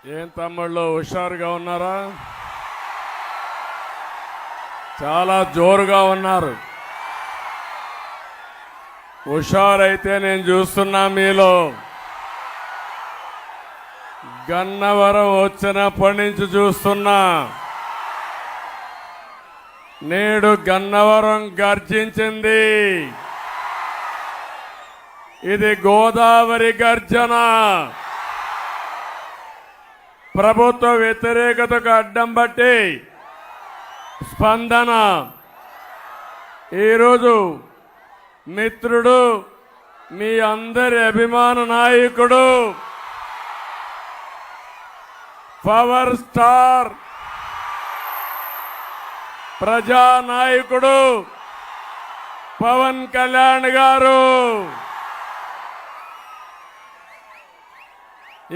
ఏం తమ్ముళ్ళు హుషారుగా ఉన్నారా? చాలా జోరుగా ఉన్నారు. హుషారైతే నేను చూస్తున్నా మీలో. గన్నవరం వచ్చినప్పటి నుంచి చూస్తున్నా. నేడు గన్నవరం గర్జించింది. ఇది గోదావరి గర్జన. ప్రభుత్వ వ్యతిరేకతకు అడ్డం బట్టి స్పందన. ఈరోజు మిత్రుడు, మీ అందరి అభిమాన నాయకుడు, పవర్ స్టార్ ప్రజానాయకుడు పవన్ కళ్యాణ్ గారు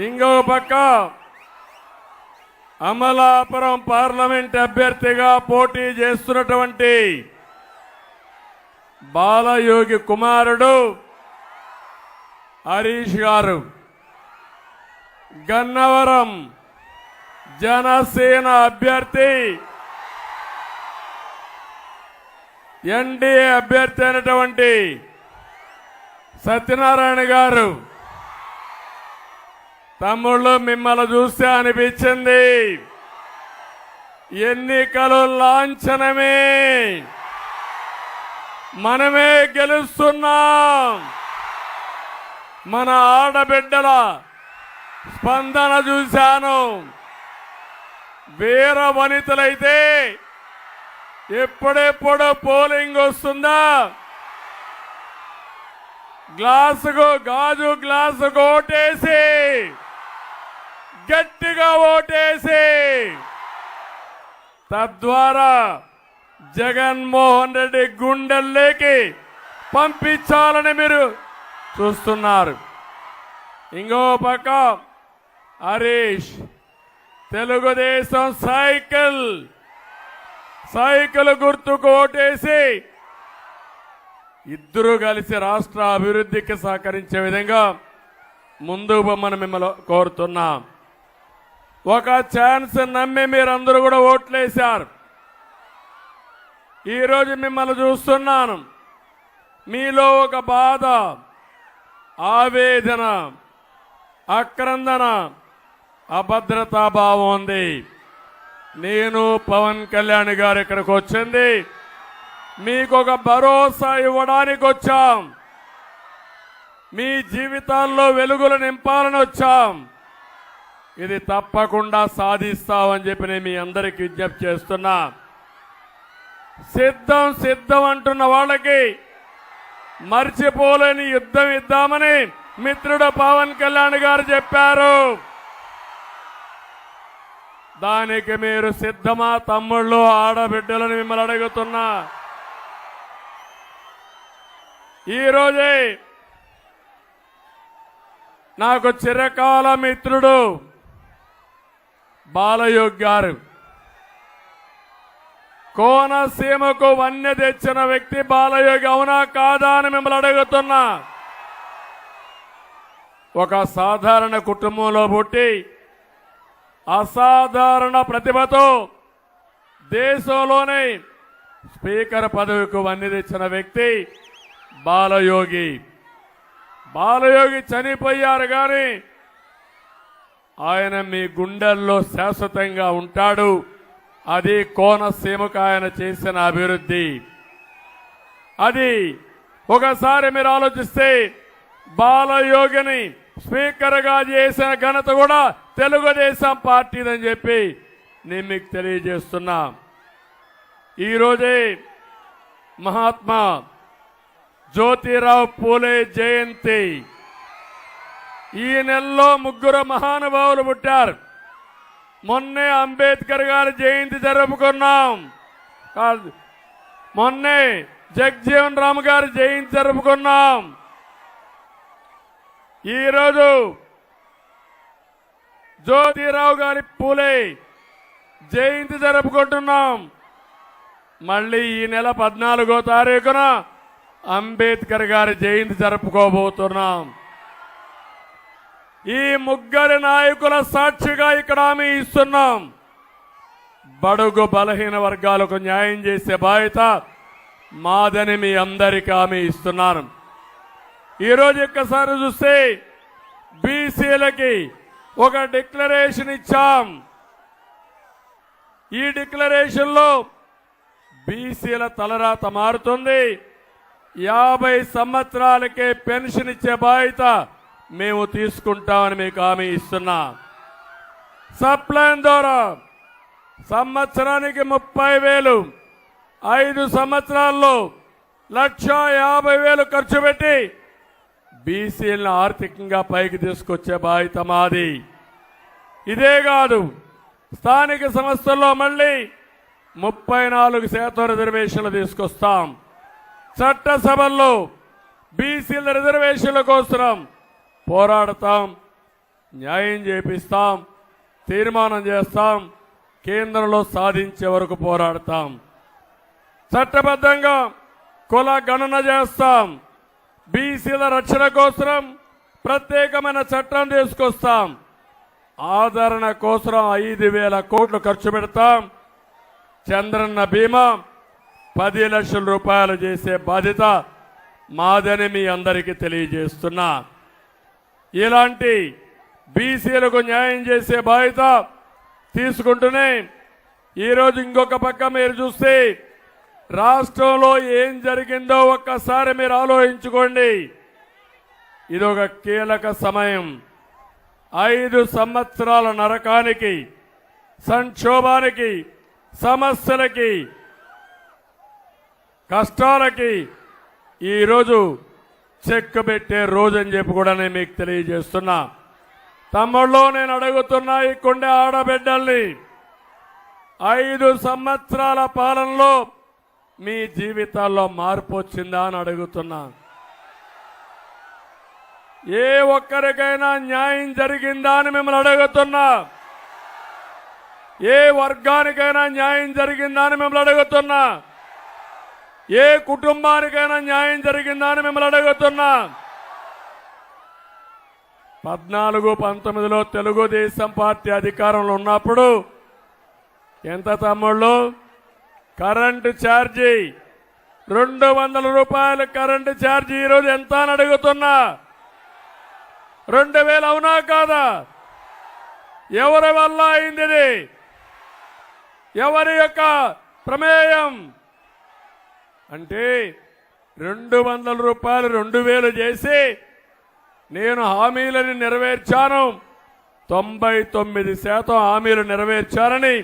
ఇంకో పక్క అమలాపురం పార్లమెంట్ అభ్యర్థిగా పోటీ చేస్తున్నటువంటి బాలయోగి కుమారుడు హరీష్ గారు, గన్నవరం జనసేన అభ్యర్థి ఎన్డీఏ అభ్యర్థి అయినటువంటి సత్యనారాయణ గారు. తమ్ముళ్ళు, మిమ్మల్ని చూస్తే అనిపించింది ఎన్నికలు లాంఛనమే, మనమే గెలుస్తున్నాం. మన ఆడబిడ్డల స్పందన చూశాను. వీర వనితలైతే ఎప్పుడెప్పుడు పోలింగ్ వస్తుందా, గాజు గ్లాసుకు ఓటేసి, గట్టిగా ఓటేసి తద్వారా జగన్మోహన్ రెడ్డి గుండెల్లోకి పంపించాలని మీరు చూస్తున్నారు. ఇంకో పక్క హరీష్ తెలుగుదేశం సైకిల్ గుర్తుకు ఓటేసి ఇద్దరు కలిసి రాష్ట్ర అభివృద్ధికి సహకరించే విధంగా ముందుకు పొమ్మని మిమ్మల్ని కోరుతున్నాం. ఒక ఛాన్స్ నమ్మి మీరందరూ కూడా ఓట్లేశారు. ఈరోజు మిమ్మల్ని చూస్తున్నాను. మీలో ఒక బాధ, ఆవేదన, ఆక్రందన, అభద్రతాభావం ఉంది. నేను పవన్ కళ్యాణ్ గారు ఇక్కడికి వచ్చింది మీకు ఒక భరోసా ఇవ్వడానికి వచ్చాం. మీ జీవితాల్లో వెలుగులు నింపాలని వచ్చాం. ఇది తప్పకుండా సాధిస్తామని చెప్పి నేను మీ అందరికీ విజ్ఞప్తి చేస్తున్నా. సిద్ధం అంటున్న వాళ్ళకి మర్చిపోలేని యుద్ధం ఇద్దామని మిత్రుడు పవన్ కళ్యాణ్ గారు చెప్పారు. దానికి మీరు సిద్ధమా తమ్ముళ్ళు, ఆడబిడ్డలను మిమ్మల్ని అడుగుతున్నా. ఈరోజే నాకు చిరకాల మిత్రుడు బాలయోగి గారు, కోనసీమకు వన్య తెచ్చిన వ్యక్తి బాలయోగి, అవునా కాదా అని మిమ్మల్ని అడుగుతున్నా. ఒక సాధారణ కుటుంబంలో పుట్టి అసాధారణ ప్రతిభతో దేశంలోనే స్పీకర్ పదవికి వన్య తెచ్చిన వ్యక్తి బాలయోగి. బాలయోగి చనిపోయారు కానీ ఆయన మీ గుండెల్లో శాశ్వతంగా ఉంటాడు. అది కోనసీమకు ఆయన చేసిన అభివృద్ధి. అది ఒకసారి మీరు ఆలోచిస్తే బాలయోగిని స్పీకర్గా చేసిన ఘనత కూడా తెలుగుదేశం పార్టీదని చెప్పి నేను మీకు తెలియజేస్తున్నా. ఈరోజే మహాత్మా జ్యోతిరావు పూలే జయంతి. ఈ నెలలో 3 మహానుభావులు పుట్టారు. మొన్నే అంబేద్కర్ గారి జయంతి జరుపుకున్నాం. మొన్నే జగజీవన్ రామ్ గారి జయంతి జరుపుకున్నాం. ఈరోజు జ్యోతిరావు గారి పూలే జయంతి జరుపుకుంటున్నాం. మళ్ళీ ఈ నెల 14వ తారీఖున అంబేద్కర్ గారి జయంతి జరుపుకోబోతున్నాం. ఈ ముగ్గురి నాయకుల సాక్షిగా ఇక్కడ హామీ ఇస్తున్నాం. బడుగు బలహీన వర్గాలకు న్యాయం చేసే బాధ్యత మాదని మీ అందరికీ హామీ ఇస్తున్నాను. ఈరోజు ఒక్కసారి చూస్తే బీసీలకి ఒక డిక్లరేషన్ ఇచ్చాం. ఈ డిక్లరేషన్ లో బీసీల తలరాత మారుతుంది. 50 సంవత్సరాలకే పెన్షన్ ఇచ్చే బాధ్యత మేము తీసుకుంటామని మీకు హామీ ఇస్తున్నా. సప్లైన్ ద్వారా సంవత్సరానికి 30,000, 5 సంవత్సరాల్లో 1,50,000 ఖర్చు పెట్టి బీసీలను ఆర్థికంగా పైకి తీసుకొచ్చే బాధ్యత మాది. ఇదే కాదు, స్థానిక సంస్థల్లో మళ్ళీ 34% రిజర్వేషన్లు తీసుకొస్తాం. చట్టసభల్లో బీసీల రిజర్వేషన్ల కోసం పోరాడతాం, న్యాయం చేపిస్తాం, తీర్మానం చేస్తాం, కేంద్రంలో సాధించే వరకు పోరాడతాం. చట్టబద్ధంగా కుల గణన చేస్తాం. బీసీల రక్షణ కోసం ప్రత్యేకమైన చట్టం తీసుకొస్తాం. ఆదరణ కోసం 5,000 కోట్లు ఖర్చు పెడతాం. చంద్రన్న బీమా 10 లక్షల రూపాయలు చేసే బాధ్యత మాదని మీ అందరికీ తెలియజేస్తున్నా. ఇలాంటి బీసీలకు న్యాయం చేసే బాధ్యత తీసుకుంటూనే ఈరోజు ఇంకొక పక్క మీరు చూస్తే రాష్ట్రంలో ఏం జరిగిందో ఒక్కసారి మీరు ఆలోచించుకోండి. ఇది ఒక కీలక సమయం. 5 సంవత్సరాల నరకానికి, సంక్షోభానికి, సమస్యలకి, కష్టాలకి ఈరోజు చెక్ పెట్టే రోజు అని చెప్పి కూడా నేను మీకు తెలియజేస్తున్నా. తమ్ముళ్ళు, నేను అడుగుతున్నా ఈ కొండ ఆడబిడ్డల్ని, 5 సంవత్సరాల పాలనలో మీ జీవితాల్లో మార్పు వచ్చిందా అని అడుగుతున్నా. ఏ ఒక్కరికైనా న్యాయం జరిగిందా అని మిమ్మల్ని అడుగుతున్నా. ఏ వర్గానికైనా న్యాయం జరిగిందా అని మిమ్మల్ని అడుగుతున్నా. ఏ కుటుంబానికైనా న్యాయం జరిగిందా అని మిమ్మల్ని అడుగుతున్నా. 14-19లో తెలుగుదేశం పార్టీ అధికారంలో ఉన్నప్పుడు ఎంత తమ్ముళ్ళు? కరెంటు ఛార్జీ 200 రూపాయలు కరెంటు ఛార్జీ ఈరోజు ఎంత అని అడుగుతున్నా. 2,000 అవునా కాదా? ఎవరి వల్ల అయింది? ఎవరి యొక్క ప్రమేయం? అంటే 200 రూపాయలు 2,000 చేసి నేను హామీలను నెరవేర్చాను, 99% హామీలు నెరవేర్చారని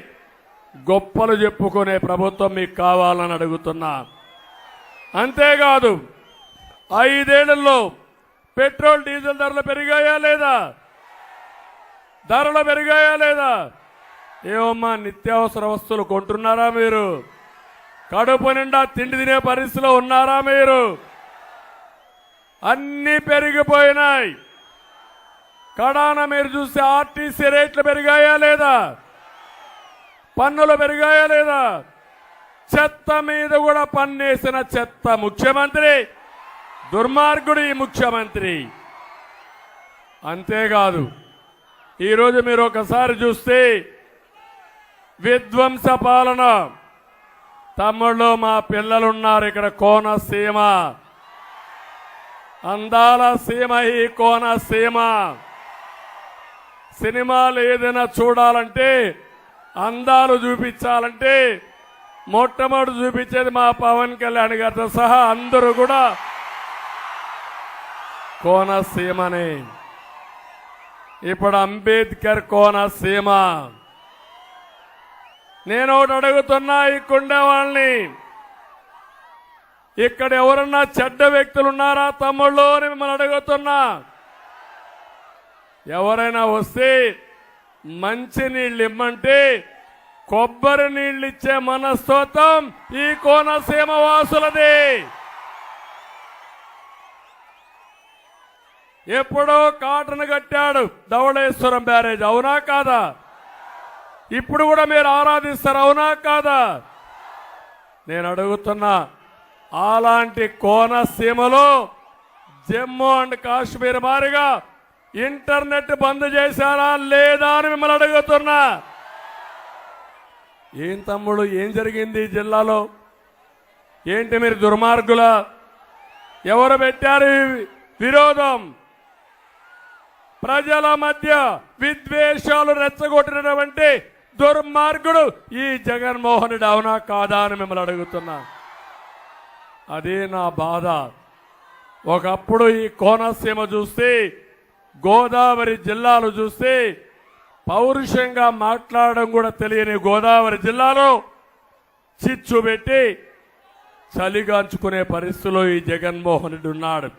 గొప్పలు చెప్పుకునే ప్రభుత్వం మీకు కావాలని అడుగుతున్నా. అంతేకాదు, 5 ఏళ్లలో పెట్రోల్ డీజిల్ ధరలు పెరిగాయా లేదా? ధరలు పెరిగాయా లేదా? ఏమమ్మా, నిత్యావసర వస్తువులు కొంటున్నారా మీరు? కడుపు నిండా తిండి తినే పరిస్థితిలో ఉన్నారా మీరు? అన్నీ పెరిగిపోయినాయి. కడాన మీరు చూస్తే ఆర్టీసీ రేట్లు పెరిగాయా లేదా? పన్నులు పెరిగాయా లేదా? చెత్త మీద కూడా పన్నేసిన చెత్త ముఖ్యమంత్రి, దుర్మార్గుడు ఈ ముఖ్యమంత్రి. అంతేకాదు, ఈరోజు మీరు ఒకసారి చూస్తే విధ్వంస పాలన. తమ్ముళ్ళు, మా పిల్లలున్నారు ఇక్కడ. కోనసీమ అందాల సీమ, ఈ కోనసీమ. సినిమాలు ఏదైనా చూడాలంటే, అందాలు చూపించాలంటే మొట్టమొదటి చూపించేది మా పవన్ కళ్యాణ్ గారితో సహా అందరూ కూడా కోనసీమనే. ఇప్పుడు అంబేద్కర్ కోనసీమ. నేను ఒకటి అడుగుతున్నా ఈ కుండే వాళ్ళని, ఇక్కడ ఎవరన్నా చెడ్డ వ్యక్తులు ఉన్నారా తమ్ముళ్ళు అని మిమ్మల్ని అడుగుతున్నా. ఎవరైనా వస్తే మంచి నీళ్ళు ఇమ్మంటే కొబ్బరి నీళ్ళు ఇచ్చే మనస్తత్వం ఈ కోనసీమ వాసులది. ఎప్పుడో కాటన్ కట్టాడు ధవళేశ్వరం బ్యారేజ్, అవునా కాదా? ఇప్పుడు కూడా మీరు ఆరాధిస్తారు, అవునా కాదా? నేను అడుగుతున్నా, అలాంటి కోనసీమలో జమ్మూ అండ్ కాశ్మీర్ మారిగా ఇంటర్నెట్ బంద్ చేశారా లేదా అని మిమ్మల్ని అడుగుతున్నా. ఏం తమ్ముడు, ఏం జరిగింది ఈ జిల్లాలో? ఏంటి మీరు దుర్మార్గుల? ఎవరు పెట్టారు ఈ విరోధం? ప్రజల మధ్య విద్వేషాలు రెచ్చగొట్టినటువంటి దుర్మార్గుడు ఈ జగన్మోహన్ రెడ్డి, అవునా కాదా అని మిమ్మల్ని అడుగుతున్నా. అదే నా బాధ. ఒకప్పుడు ఈ కోనసీమ చూస్తే, గోదావరి జిల్లాలు చూస్తే పౌరుషంగా మాట్లాడడం కూడా తెలియని గోదావరి జిల్లాలో చిచ్చు పెట్టి చలిగాంచుకునే పరిస్థితిలో ఈ జగన్మోహన్ రెడ్డి ఉన్నాడు.